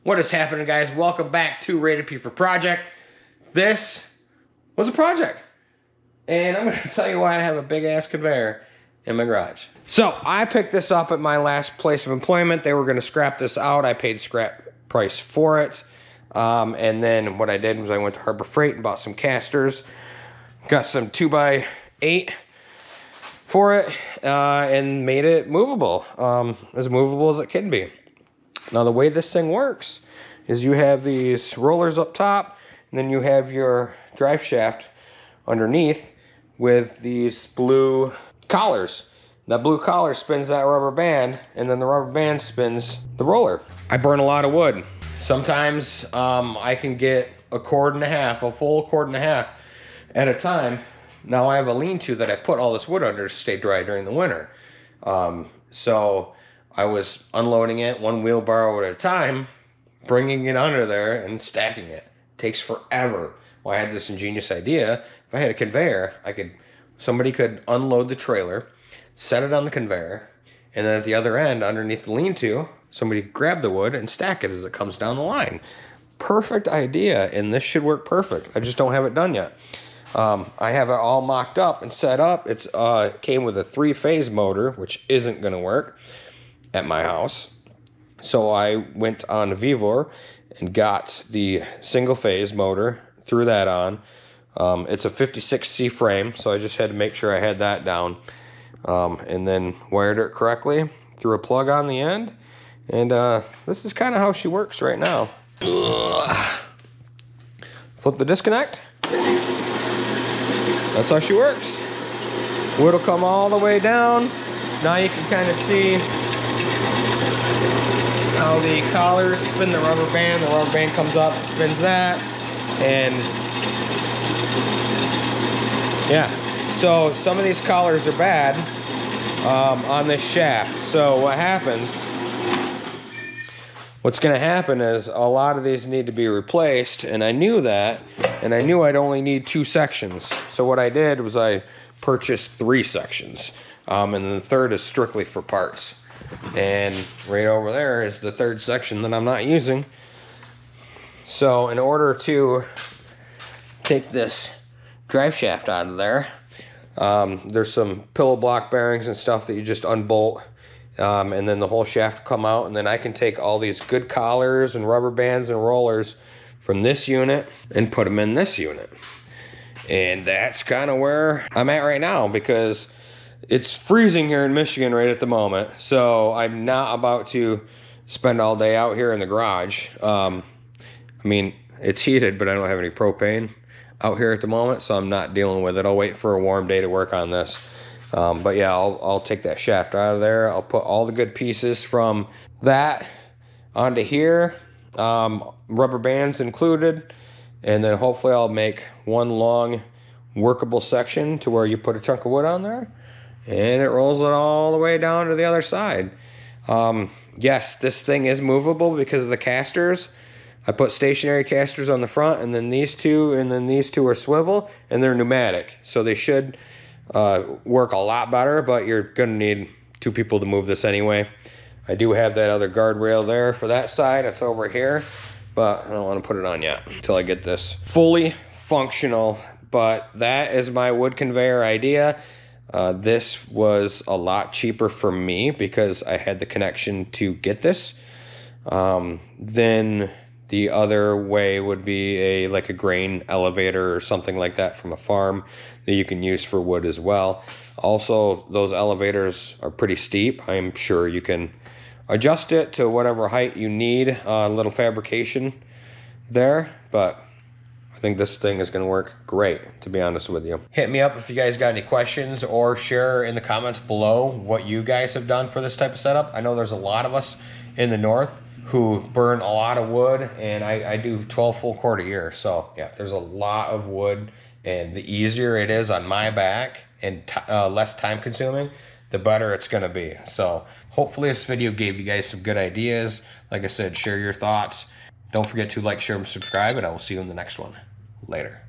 What is happening, guys? Welcome back to Rated P for Project. This was a project, and I'm going to tell you why I have a big ass conveyor in my garage. So I picked this up at my last place of employment. They were going to scrap this out. I paid scrap price for it, and then what I did was I went to Harbor Freight and bought some casters, got some 2x8 for it, and made it movable, as movable as it can be. Now the way this thing works is you have these rollers up top, and then you have your drive shaft underneath with these blue collars. That blue collar spins that rubber band, and then the rubber band spins the roller. I burn a lot of wood. Sometimes I can get a cord and a half, a full cord and a half at a time. Now I have a lean-to that I put all this wood under to stay dry during the winter. So I was unloading it one wheelbarrow at a time, bringing it under there and stacking it. Takes forever. Well, I had this ingenious idea. If I had a conveyor, somebody could unload the trailer, set it on the conveyor, and then at the other end, underneath the lean-to, somebody could grab the wood and stack it as it comes down the line. Perfect idea, and this should work perfect. I just don't have it done yet. I have it all mocked up and set up. It came with a 3-phase motor, which isn't going to work at my house. So I went on Vevor and got the single-phase motor, threw that on. It's a 56C frame, so I just had to make sure I had that down. And then wired it correctly, threw a plug on the end, and this is kind of how she works right now. Flip the disconnect. That's how she works. Wood will come all the way down. Now you can kind of see how the collars spin the rubber band. The rubber band comes up, spins that, and yeah. So some of these collars are bad on this shaft. So what's going to happen is a lot of these need to be replaced, and I knew that, and I knew I'd only need 2 sections. So what I did was I purchased 3 sections, and then the third is strictly for parts. And right over there is the 3rd section that I'm not using. So in order to take this drive shaft out of there, there's some pillow block bearings and stuff that you just unbolt, and then the whole shaft will come out, and then I can take all these good collars and rubber bands and rollers from this unit and put them in this unit. And that's kind of where I'm at right now, because it's freezing here in Michigan right at the moment, so I'm not about to spend all day out here in the garage. I mean, it's heated, but I don't have any propane out here at the moment, so I'm not dealing with it. I'll wait for a warm day to work on this. But yeah, I'll take that shaft out of there. I'll put all the good pieces from that onto here, rubber bands included, and then hopefully I'll make one long workable section to where you put a chunk of wood on there, and it rolls it all the way down to the other side. Yes, this thing is movable because of the casters. I put stationary casters on the front, and then these two are swivel, and they're pneumatic. So they should work a lot better, but you're gonna need 2 people to move this anyway. I do have that other guardrail there for that side. It's over here, but I don't want to put it on yet until I get this fully functional. But that is my wood conveyor idea. This was a lot cheaper for me because I had the connection to get this. Then the other way would be like a grain elevator or something like that from a farm that you can use for wood as well. Also, those elevators are pretty steep. I'm sure you can adjust it to whatever height you need. A little fabrication there, but I think this thing is going to work great, to be honest with you. Hit me up if you guys got any questions, or share in the comments below what you guys have done for this type of setup. I know there's a lot of us in the north who burn a lot of wood, and I do 12 full cord a year. So yeah, there's a lot of wood, and the easier it is on my back and less time consuming, the better it's gonna be. So hopefully this video gave you guys some good ideas. Like I said, share your thoughts. Don't forget to like, share, and subscribe, and I will see you in the next one. Later.